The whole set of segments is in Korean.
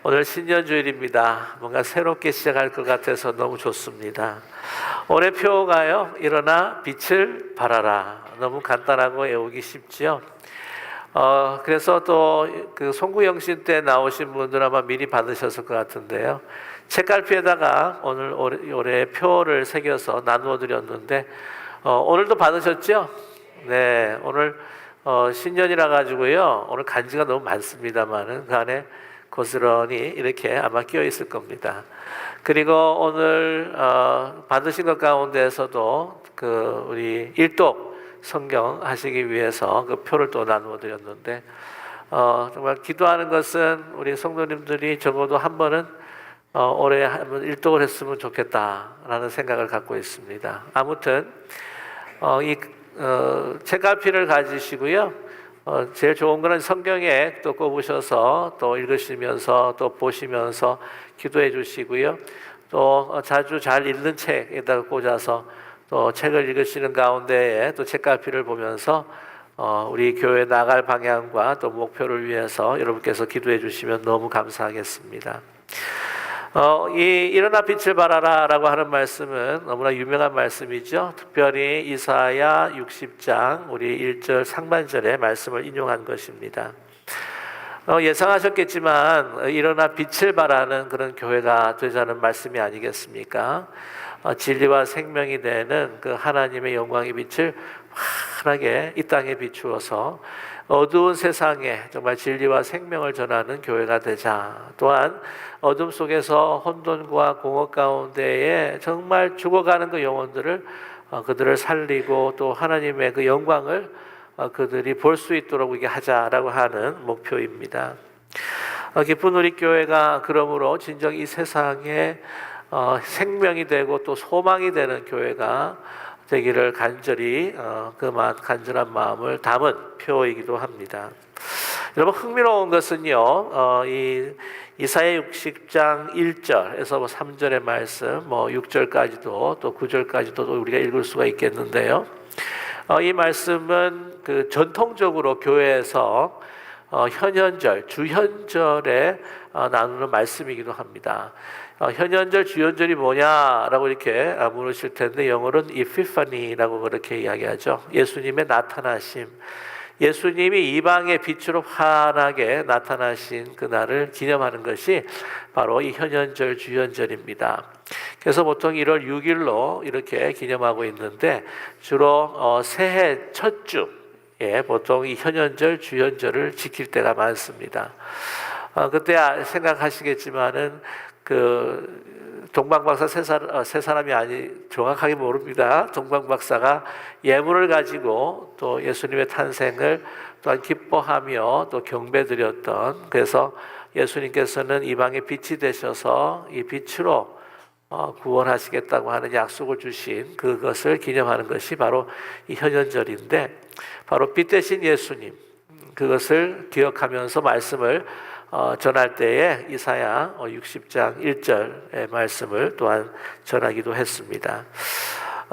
오늘 신년주일입니다. 뭔가 새롭게 시작할 것 같아서 너무 좋습니다. 올해 표가요, 일어나 빛을 발하라. 너무 간단하고 외우기 쉽지요. 그래서 또 그 송구영신 때 나오신 분들 아마 미리 받으셨을 것 같은데요. 책갈피에다가 올해 표를 새겨서 나누어 드렸는데, 오늘도 받으셨죠? 네, 오늘 신년이라 가지고요. 오늘 간지가 너무 많습니다만은 그 안에 고스란히 이렇게 아마 끼어 있을 겁니다. 그리고 오늘 받으신 것 가운데에서도 그 우리 일독 성경 하시기 위해서 그 표를 또 나누어 드렸는데, 정말 기도하는 것은 우리 성도님들이 적어도 한 번은 올해 한번 일독을 했으면 좋겠다라는 생각을 갖고 있습니다. 아무튼 이 책갈피를 가지시고요. 제일 좋은 거는 성경에 또 꼽으셔서 또 읽으시면서 또 보시면서 기도해 주시고요. 또 자주 잘 읽는 책에다가 꽂아서 또 책을 읽으시는 가운데에 또 책갈피를 보면서 우리 교회 나갈 방향과 또 목표를 위해서 여러분께서 기도해 주시면 너무 감사하겠습니다. 이 일어나 빛을 발하라 라고 하는 말씀은 너무나 유명한 말씀이죠. 특별히 이사야 60장 우리 1절 상반절의 말씀을 인용한 것입니다. 예상하셨겠지만 일어나 빛을 발하는 그런 교회가 되자는 말씀이 아니겠습니까? 진리와 생명이 되는 그 하나님의 영광의 빛을 환하게 이 땅에 비추어서 어두운 세상에 정말 진리와 생명을 전하는 교회가 되자. 또한 어둠 속에서 혼돈과 공허 가운데에 정말 죽어가는 그 영혼들을 그들을 살리고 또 하나님의 그 영광을 그들이 볼 수 있도록 이게 하자라고 하는 목표입니다. 기쁜 우리 교회가 그러므로 진정 이 세상에 생명이 되고 또 소망이 되는 교회가 되기를 간절히 간절한 마음을 담은 표이기도 합니다. 여러분 흥미로운 것은요, 이 이사야 60장 1절에서 3절의 말씀, 6절까지도 또 9절까지도 우리가 읽을 수가 있겠는데요. 이 말씀은 그 전통적으로 교회에서 현현절, 주현절에 나누는 말씀이기도 합니다. 현현절, 주현절이 뭐냐라고 이렇게 물으실 텐데 영어로는 Epiphany라고 그렇게 이야기하죠. 예수님의 나타나심, 예수님이 이방의 빛으로 환하게 나타나신 그날을 기념하는 것이 바로 이 현현절, 주현절입니다. 그래서 보통 1월 6일로 이렇게 기념하고 있는데 주로 새해 첫 주에 보통 이 현현절, 주현절을 지킬 때가 많습니다. 그때 생각하시겠지만은 그 동방박사 세 사람이 정확하게 모릅니다. 동방박사가 예물을 가지고 또 예수님의 탄생을 또한 기뻐하며 또 경배드렸던, 그래서 예수님께서는 이방의 빛이 되셔서 이 빛으로 구원하시겠다고 하는 약속을 주신 그것을 기념하는 것이 바로 이 현현절인데, 바로 빛 대신 예수님, 그것을 기억하면서 말씀을 전할 때에 이사야 60장 1절의 말씀을 또한 전하기도 했습니다.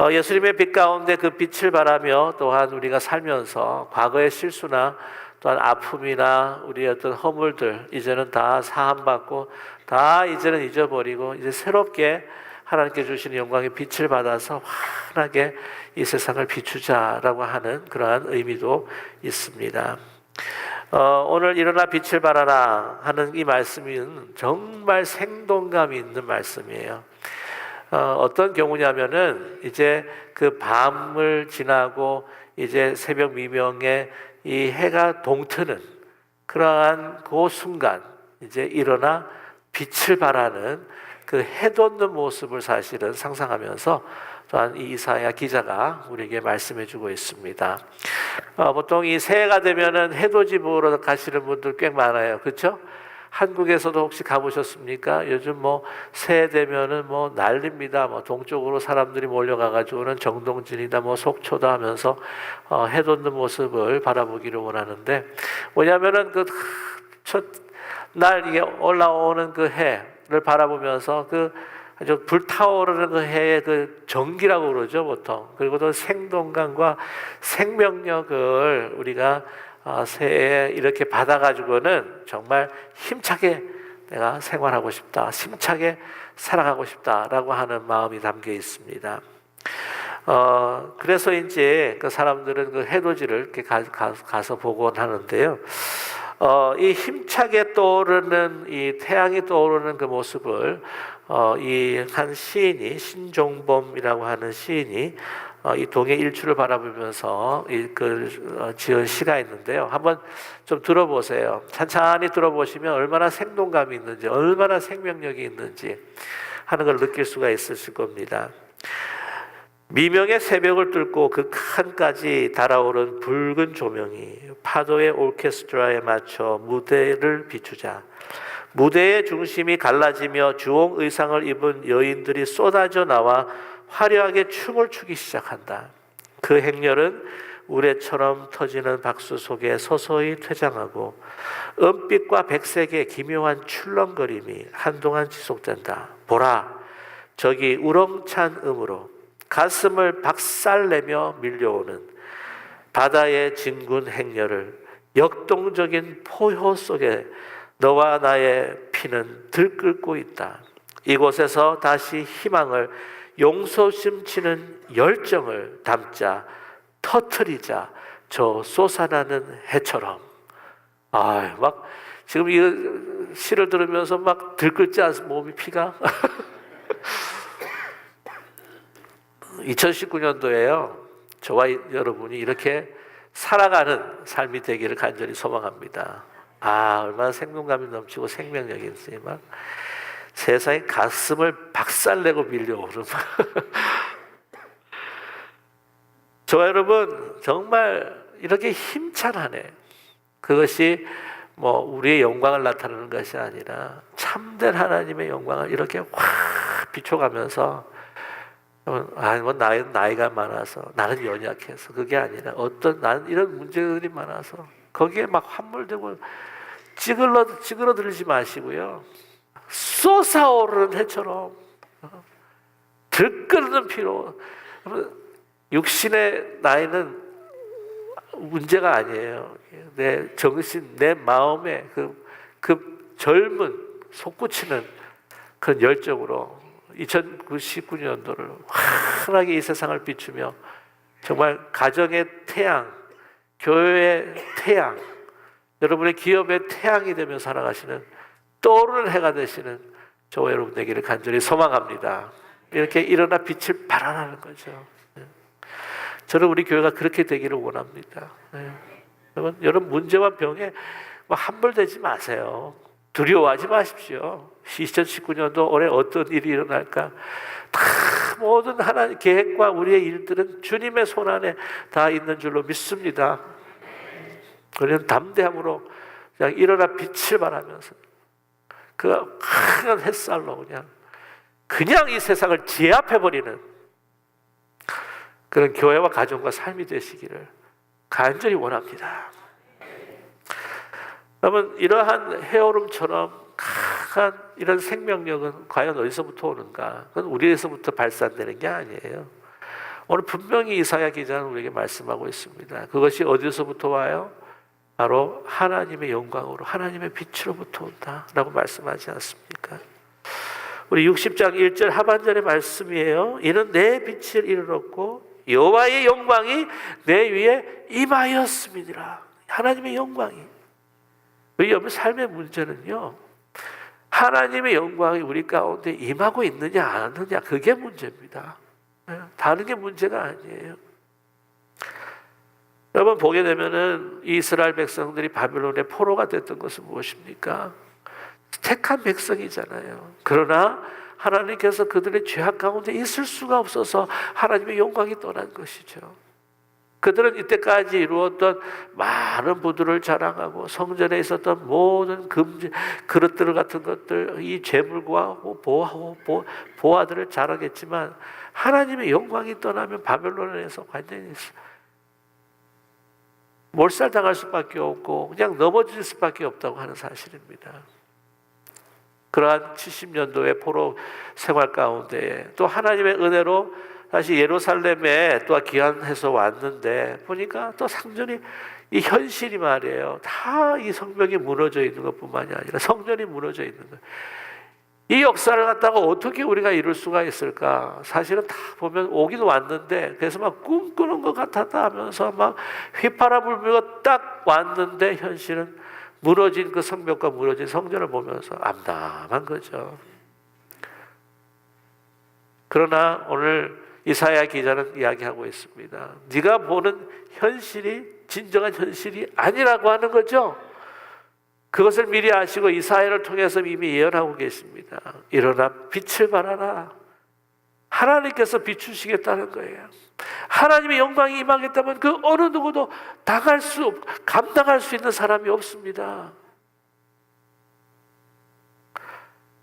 예수님의 빛 가운데 그 빛을 바라며 또한 우리가 살면서 과거의 실수나 또한 아픔이나 우리의 어떤 허물들 이제는 다 사함받고 다 이제는 잊어버리고 이제 새롭게 하나님께 주시는 영광의 빛을 받아서 환하게 이 세상을 비추자라고 하는 그러한 의미도 있습니다. 오늘 일어나 빛을 발하라 하는 이 말씀은 정말 생동감이 있는 말씀이에요. 어떤 경우냐면은 이제 그 밤을 지나고 이제 새벽 미명에 이 해가 동트는 그러한 그 순간 이제 일어나 빛을 발하는 그 해돋는 모습을 사실은 상상하면서 또한 이 이사야 기자가 우리에게 말씀해주고 있습니다. 보통 이 새해가 되면은 해돋이 보러 가시는 분들 꽤 많아요, 그렇죠? 한국에서도 혹시 가보셨습니까? 요즘 새해 되면은 난립니다. 동쪽으로 사람들이 몰려가가지고는 정동진이다, 속초다 하면서 해돋는 모습을 바라보기를 원하는데, 뭐냐면은 그 첫 날 이게 올라오는 그 해를 바라보면서 그 아주 불타오르는 그 해의 그 전기라고 그러죠, 보통. 그리고 또 생동감과 생명력을 우리가 새해에 이렇게 받아가지고는 정말 힘차게 내가 생활하고 싶다, 힘차게 살아가고 싶다라고 하는 마음이 담겨 있습니다. 그래서 이제 그 사람들은 그 해돋이를 이렇게 가서 보곤 하는데요. 이 힘차게 떠오르는 이 태양이 떠오르는 그 모습을 이 한 시인이, 신종범이라고 하는 시인이 이 동해 일출을 바라보면서 지은 시가 있는데요. 한번 좀 들어보세요. 찬찬히 들어보시면 얼마나 생동감이 있는지, 얼마나 생명력이 있는지 하는 걸 느낄 수가 있으실 겁니다. 미명의 새벽을 뚫고 그 칸까지 달아오른 붉은 조명이 파도의 오케스트라에 맞춰 무대를 비추자 무대의 중심이 갈라지며 주홍 의상을 입은 여인들이 쏟아져 나와 화려하게 춤을 추기 시작한다. 그 행렬은 우레처럼 터지는 박수 속에 서서히 퇴장하고 은빛과 백색의 기묘한 출렁거림이 한동안 지속된다. 보라, 저기 우렁찬 음으로 가슴을 박살내며 밀려오는 바다의 진군 행렬을 역동적인 포효 속에 너와 나의 피는 들끓고 있다. 이곳에서 다시 희망을 용솟음치는 열정을 담자, 터트리자, 저 솟아나는 해처럼. 막 지금 이 시를 들으면서 막 들끓지 않습니까? 몸이 피가. 2019년도에요. 저와 여러분이 이렇게 살아가는 삶이 되기를 간절히 소망합니다. 얼마나 생동감이 넘치고 생명력이 있지만 세상에 가슴을 박살내고 밀려오는 저와 여러분 정말 이렇게 힘찬 한 해, 그것이 우리의 영광을 나타내는 것이 아니라 참된 하나님의 영광을 이렇게 확 비춰가면서 나이가 많아서 나는 연약해서 그게 아니라 나는 이런 문제들이 많아서 거기에 막 함몰되고 찌그러들지 마시고요. 솟아오르는 해처럼 들끓는 피로. 육신의 나이는 문제가 아니에요. 내 정신, 내 마음에 그 젊은 솟구치는 그런 열정으로 2019년도를 환하게 이 세상을 비추며 정말 가정의 태양, 교회의 태양, 여러분의 기업의 태양이 되며 살아가시는 떠오르는 해가 되시는 저와 여러분 되기를 간절히 소망합니다. 이렇게 일어나 빛을 발하라는 거죠. 저는 우리 교회가 그렇게 되기를 원합니다. 여러분 문제와 병에 함몰되지 마세요. 두려워하지 마십시오. 2019년도 올해 어떤 일이 일어날까? 다 모든 하나님 계획과 우리의 일들은 주님의 손 안에 다 있는 줄로 믿습니다. 우리는 담대함으로 그냥 일어나 빛을 발하면서 그 큰 햇살로 그냥 이 세상을 제압해버리는 그런 교회와 가정과 삶이 되시기를 간절히 원합니다. 여러분, 이러한 해오름처럼 강한 이런 생명력은 과연 어디서부터 오는가? 그건 우리에서부터 발산되는 게 아니에요. 오늘 분명히 이사야 기자는 우리에게 말씀하고 있습니다. 그것이 어디서부터 와요? 바로 하나님의 영광으로, 하나님의 빛으로부터 온다라고 말씀하지 않습니까? 우리 60장 1절 하반절의 말씀이에요. 이는 내 빛을 이르렀고 여호와의 영광이 내 위에 임하였음이니라. 하나님의 영광이. 우리 여러분 삶의 문제는요, 하나님의 영광이 우리 가운데 임하고 있느냐 안 하느냐, 그게 문제입니다. 다른 게 문제가 아니에요. 여러분 보게 되면은 이스라엘 백성들이 바벨론의 포로가 됐던 것은 무엇입니까? 택한 백성이잖아요. 그러나 하나님께서 그들의 죄악 가운데 있을 수가 없어서 하나님의 영광이 떠난 것이죠. 그들은 이때까지 이루었던 많은 부들을 자랑하고 성전에 있었던 모든 금지 그릇들 같은 것들, 이 재물과 보화들을 자랑했지만 하나님의 영광이 떠나면 바벨론에서 완전히 몰살당할 수밖에 없고 그냥 넘어질 수밖에 없다고 하는 사실입니다. 그러한 70년도의 포로 생활 가운데 또 하나님의 은혜로 다시 예루살렘에 또 귀환해서 왔는데 보니까 또 상전이 이 현실이 말이에요. 다 이 성벽이 무너져 있는 것뿐만이 아니라 성전이 무너져 있는 거예요. 이 역사를 갖다가 어떻게 우리가 이룰 수가 있을까? 사실은 다 보면 오긴 왔는데, 그래서 막 꿈꾸는 것 같았다 하면서 막 휘파람 불며 딱 왔는데, 현실은 무너진 그 성벽과 무너진 성전을 보면서 암담한 거죠. 그러나 오늘 이사야 기자는 이야기하고 있습니다. 네가 보는 현실이 진정한 현실이 아니라고 하는 거죠. 그것을 미리 아시고 이사야를 통해서 이미 예언하고 계십니다. 일어나 빛을 발하라. 하나님께서 비추시겠다는 거예요. 하나님의 영광이 임하겠다면 그 어느 누구도 감당할 수 있는 사람이 없습니다.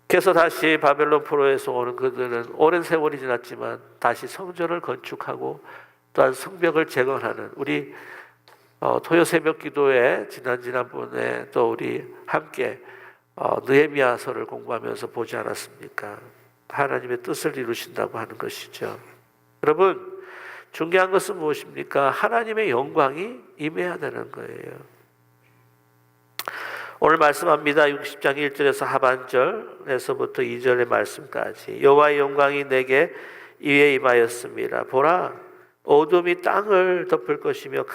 그래서 다시 바벨론 포로에서 오는 그들은 오랜 세월이 지났지만 다시 성전을 건축하고 또한 성벽을 재건하는 우리 토요 새벽 기도에 지난번에 또 우리 함께 느헤미야서를 공부하면서 보지 않았습니까? 하나님의 뜻을 이루신다고 하는 것이죠. 여러분, 중요한 것은 무엇입니까? 하나님의 영광이 임해야 되는 거예요. 오늘 말씀합니다. 60장 1절에서 하반절에서부터 2절의 말씀까지. 여호와의 영광이 내게 이에 임하였습니다. 보라, 어둠이 땅을 덮을 것이며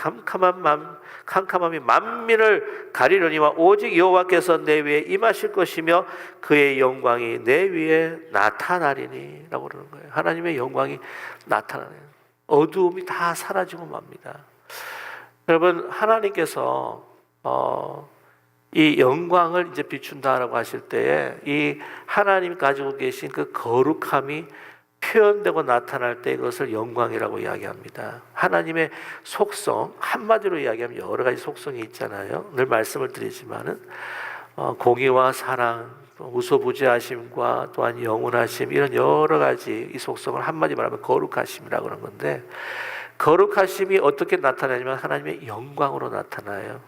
캄캄함이 만민을 가리려니와 오직 여호와께서 내 위에 임하실 것이며 그의 영광이 내 위에 나타나리니 라고 그러는 거예요. 하나님의 영광이 나타나네요. 어두움이 다 사라지고 맙니다. 여러분, 하나님께서 이 영광을 이제 비춘다라고 하실 때에 이 하나님 가지고 계신 그 거룩함이 표현되고 나타날 때 이것을 영광이라고 이야기합니다. 하나님의 속성, 한마디로 이야기하면 여러 가지 속성이 있잖아요. 늘 말씀을 드리지만은 공의와 사랑, 무소부지하심과 또한 영원하심, 이런 여러 가지 이 속성을 한마디 말하면 거룩하심이라고 그러는 건데, 거룩하심이 어떻게 나타나냐면 하나님의 영광으로 나타나요.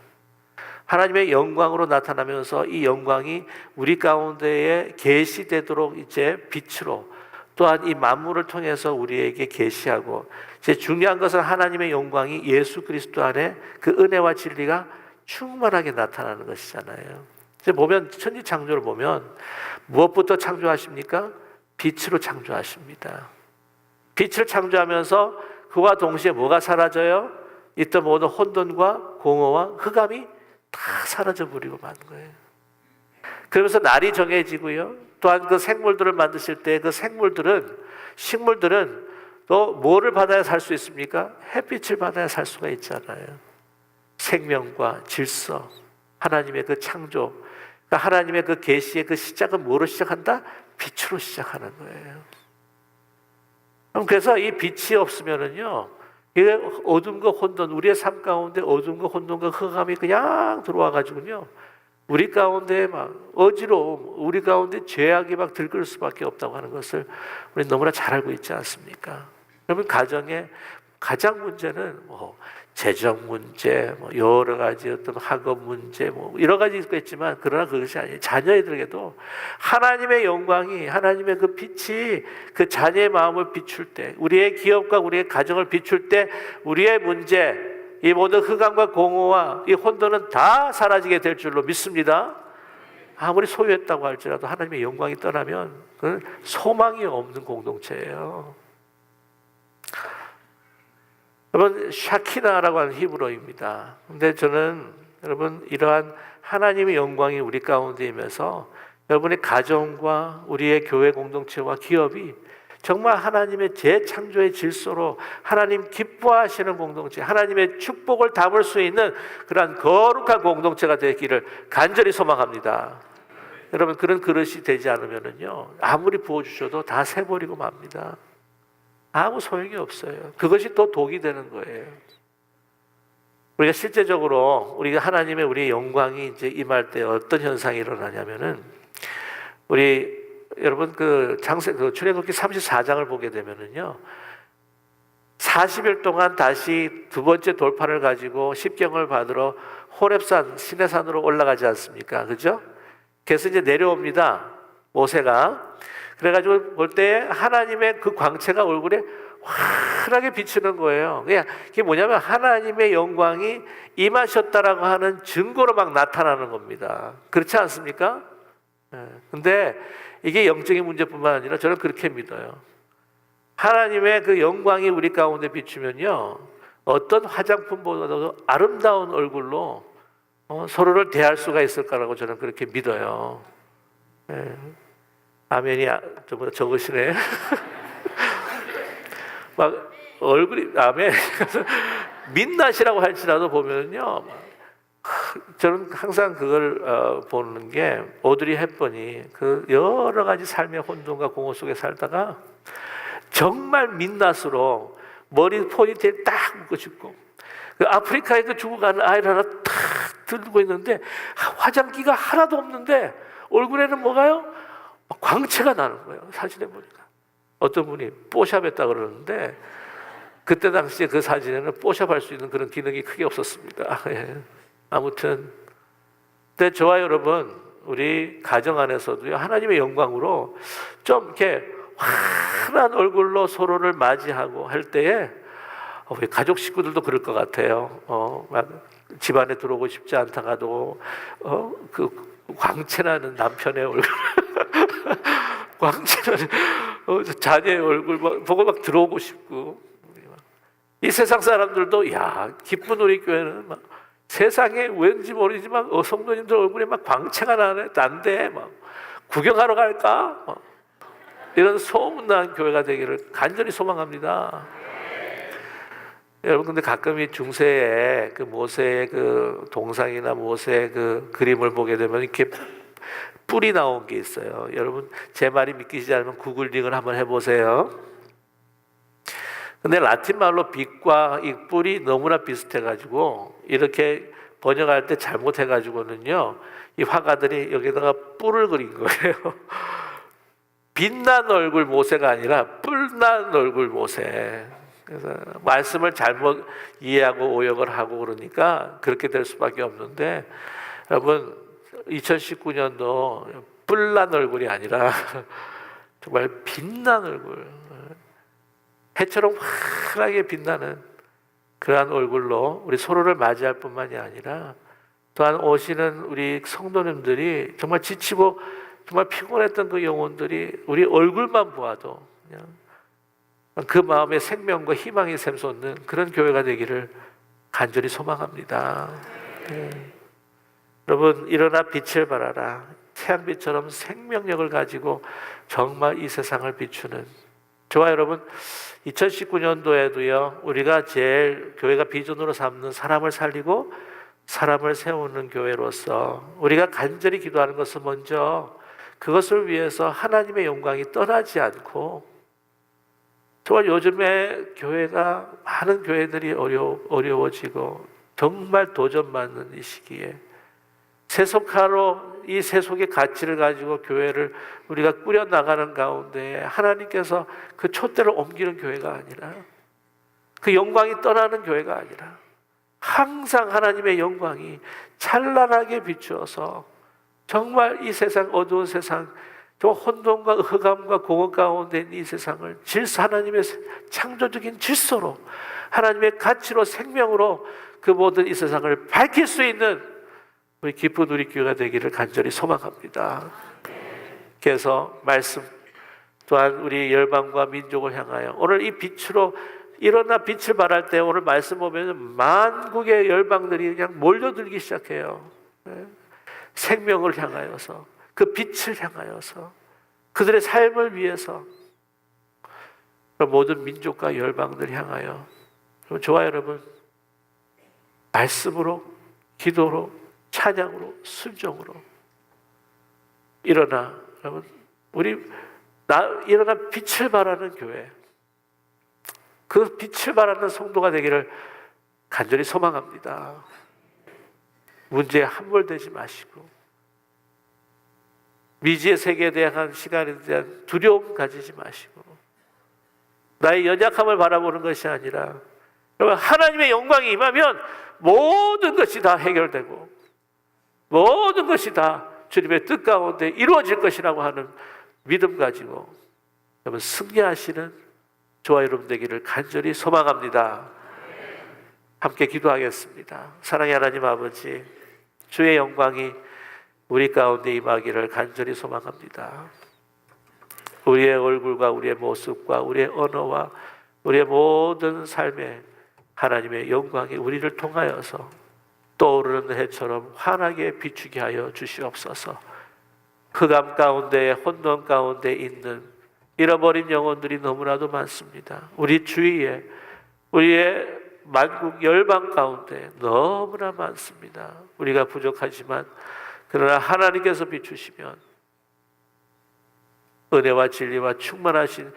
하나님의 영광으로 나타나면서 이 영광이 우리 가운데에 계시되도록 이제 빛으로, 또한 이 만물을 통해서 우리에게 계시하고, 제 중요한 것은 하나님의 영광이 예수 그리스도 안에 그 은혜와 진리가 충만하게 나타나는 것이잖아요. 이제 보면 천지 창조를 보면 무엇부터 창조하십니까? 빛으로 창조하십니다. 빛을 창조하면서 그와 동시에 뭐가 사라져요? 있던 모든 혼돈과 공허와 흑암이 다 사라져 버리고 마는 거예요. 그러면서 날이 정해지고요. 또한 그 생물들을 만드실 때 그 식물들은 또 뭐를 받아야 살 수 있습니까? 햇빛을 받아야 살 수가 있잖아요. 생명과 질서, 하나님의 그 창조, 그러니까 하나님의 그 계시의 그 시작은 뭐로 시작한다? 빛으로 시작하는 거예요. 그래서 이 빛이 없으면은요, 이게 어둠과 혼돈, 우리의 삶 가운데 어둠과 혼돈과 흑암이 그냥 들어와 가지고요, 우리 가운데 막 어지러움, 우리 가운데 죄악이 막 들끓을 수밖에 없다고 하는 것을 우리 너무나 잘 알고 있지 않습니까? 여러분, 가정의 가장 문제는 재정 문제, 여러 가지 어떤 학업 문제, 여러 가지 있겠지만, 그러나 그것이 아니에요. 자녀들에게도 하나님의 영광이, 하나님의 그 빛이 그 자녀의 마음을 비출 때, 우리의 기업과 우리의 가정을 비출 때, 우리의 문제, 이 모든 흑암과 공허와 이 혼돈은 다 사라지게 될 줄로 믿습니다. 아무리 소유했다고 할지라도 하나님의 영광이 떠나면 그건 소망이 없는 공동체예요. 여러분, 샤키나라고 하는 히브리어입니다. 근데 저는 여러분, 이러한 하나님의 영광이 우리 가운데 임해서 여러분의 가정과 우리의 교회 공동체와 기업이 정말 하나님의 재창조의 질서로 하나님 기뻐하시는 공동체, 하나님의 축복을 담을 수 있는 그러한 거룩한 공동체가 되기를 간절히 소망합니다. 여러분, 그런 그릇이 되지 않으면요, 아무리 부어주셔도 다 새버리고 맙니다. 아무 소용이 없어요. 그것이 또 독이 되는 거예요. 우리가 실제적으로 우리가 하나님의 우리의 영광이 이제 임할 때 어떤 현상이 일어나냐면은, 여러분 출애굽기 34장을 보게 되면은요, 40일 동안 다시 두 번째 돌판을 가지고 십경을 받으러 호렙산 시내산으로 올라가지 않습니까? 그죠? 그래서 이제 내려옵니다, 모세가. 그래가지고 볼 때 하나님의 그 광채가 얼굴에 환하게 비치는 거예요. 그게 뭐냐면 하나님의 영광이 임하셨다라고 하는 증거로 막 나타나는 겁니다. 그렇지 않습니까? 근데 이게 영적인 문제뿐만 아니라 저는 그렇게 믿어요. 하나님의 그 영광이 우리 가운데 비추면요, 어떤 화장품보다도 아름다운 얼굴로 서로를 대할 수가 있을 거라고 저는 그렇게 믿어요. 아멘이 좀 적으시네. 막 얼굴이 아멘. 민낯이라고 할지라도 보면요, 저는 항상 그걸 보는 게 오드리 헵번이 그 여러 가지 삶의 혼돈과 공허 속에 살다가 정말 민낯으로 머리 포니테일 딱 묶어주고 그 아프리카에 죽어가는 아이를 하나 탁 들고 있는데 화장기가 하나도 없는데 얼굴에는 뭐가요? 광채가 나는 거예요. 사진에 보니까 어떤 분이 뽀샵했다 그러는데 그때 당시에 그 사진에는 뽀샵할 수 있는 그런 기능이 크게 없었습니다. 아무튼 근데 저와 여러분, 우리 가정 안에서도요, 하나님의 영광으로 좀 이렇게 환한 얼굴로 서로를 맞이하고 할 때에 우리 가족 식구들도 그럴 것 같아요. 막 집안에 들어오고 싶지 않다가도 그 광채나는 남편의 얼굴, 광채나는 자녀의 얼굴 보고 막 들어오고 싶고, 이 세상 사람들도 야, 기쁜 우리 교회는 막 세상에 왠지 모르지만 성도님들 얼굴에 막 광채가 난데 막 구경하러 갈까? 이런 소문난 교회가 되기를 간절히 소망합니다. 여러분, 근데 가끔 이 중세에 그 모세의 그 동상이나 모세의 그 그림을 보게 되면 이렇게 뿔이 나온 게 있어요. 여러분, 제 말이 믿기지 않으면 구글링을 한번 해보세요. 근데 라틴 말로 빛과 이 뿔이 너무나 비슷해가지고 이렇게 번역할 때 잘못해가지고는요, 이 화가들이 여기다가 뿔을 그린 거예요. 빛난 얼굴 모세가 아니라 뿔난 얼굴 모세. 그래서 말씀을 잘못 이해하고 오역을 하고 그러니까 그렇게 될 수밖에 없는데, 여러분 2019년도 뿔난 얼굴이 아니라 정말 빛난 얼굴, 해처럼 환하게 빛나는 그러한 얼굴로 우리 서로를 맞이할 뿐만이 아니라 또한 오시는 우리 성도님들이 정말 지치고 정말 피곤했던 그 영혼들이 우리 얼굴만 보아도 그냥 그 마음에 생명과 희망이 샘솟는 그런 교회가 되기를 간절히 소망합니다. 여러분, 일어나 빛을 발하라. 태양빛처럼 생명력을 가지고 정말 이 세상을 비추는, 저와 여러분 2019년도에도요 우리가 제일 교회가 비전으로 삼는 사람을 살리고 사람을 세우는 교회로서 우리가 간절히 기도하는 것은 먼저 그것을 위해서 하나님의 영광이 떠나지 않고, 정말 요즘에 교회가 많은 교회들이 어려워지고 정말 도전받는 이 시기에 세속화로 이 세속의 가치를 가지고 교회를 우리가 꾸려나가는 가운데 하나님께서 그 촛대를 옮기는 교회가 아니라, 그 영광이 떠나는 교회가 아니라 항상 하나님의 영광이 찬란하게 비추어서 정말 이 세상, 어두운 세상, 저 혼돈과 흑암과 공허 가운데 있는 이 세상을 하나님의 창조적인 질서로, 하나님의 가치로, 생명으로 그 모든 이 세상을 밝힐 수 있는 우리 기쁜 우리 교회가 되기를 간절히 소망합니다. 그래서 말씀 또한 우리 열방과 민족을 향하여 오늘 이 빛으로 일어나 빛을 발할 때 오늘 말씀 보면 만국의 열방들이 그냥 몰려들기 시작해요. 생명을 향하여서, 그 빛을 향하여서, 그들의 삶을 위해서 모든 민족과 열방들 향하여, 저와 여러분 말씀으로, 기도로, 찬양으로, 순종으로 일어나, 여러분 일어나 빛을 발하는 교회, 그 빛을 발하는 성도가 되기를 간절히 소망합니다. 문제에 함몰되지 마시고 미지의 세계에 대한 시간에 대한 두려움 가지지 마시고 나의 연약함을 바라보는 것이 아니라, 여러분 하나님의 영광이 임하면 모든 것이 다 해결되고 모든 것이 다 주님의 뜻 가운데 이루어질 것이라고 하는 믿음 가지고 여러분 승리하시는 저와 여러분 되기를 간절히 소망합니다. 함께 기도하겠습니다. 사랑의 하나님 아버지, 주의 영광이 우리 가운데 임하기를 간절히 소망합니다. 우리의 얼굴과 우리의 모습과 우리의 언어와 우리의 모든 삶에 하나님의 영광이 우리를 통하여서 떠오르는 해처럼 환하게 비추게 하여 주시옵소서. 흑암 가운데 혼돈 가운데 있는 잃어버린 영혼들이 너무나도 많습니다. 우리 주위에 우리의 만국 열방 가운데 너무나 많습니다. 우리가 부족하지만 그러나 하나님께서 비추시면 은혜와 진리와 충만하신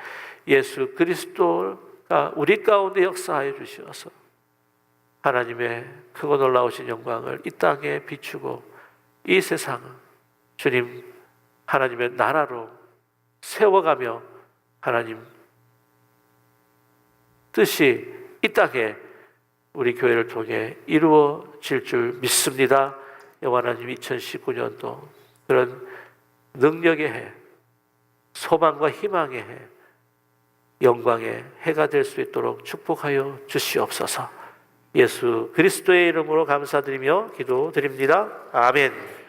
예수 그리스도가 우리 가운데 역사하여 주시어서 하나님의 크고 놀라우신 영광을 이 땅에 비추고 이 세상을 주님 하나님의 나라로 세워가며 하나님 뜻이 이 땅에 우리 교회를 통해 이루어질 줄 믿습니다. 여호와 하나님, 2019년도 그런 능력의 해, 소망과 희망의 해, 영광의 해가 될 수 있도록 축복하여 주시옵소서. 예수 그리스도의 이름으로 감사드리며 기도드립니다. 아멘.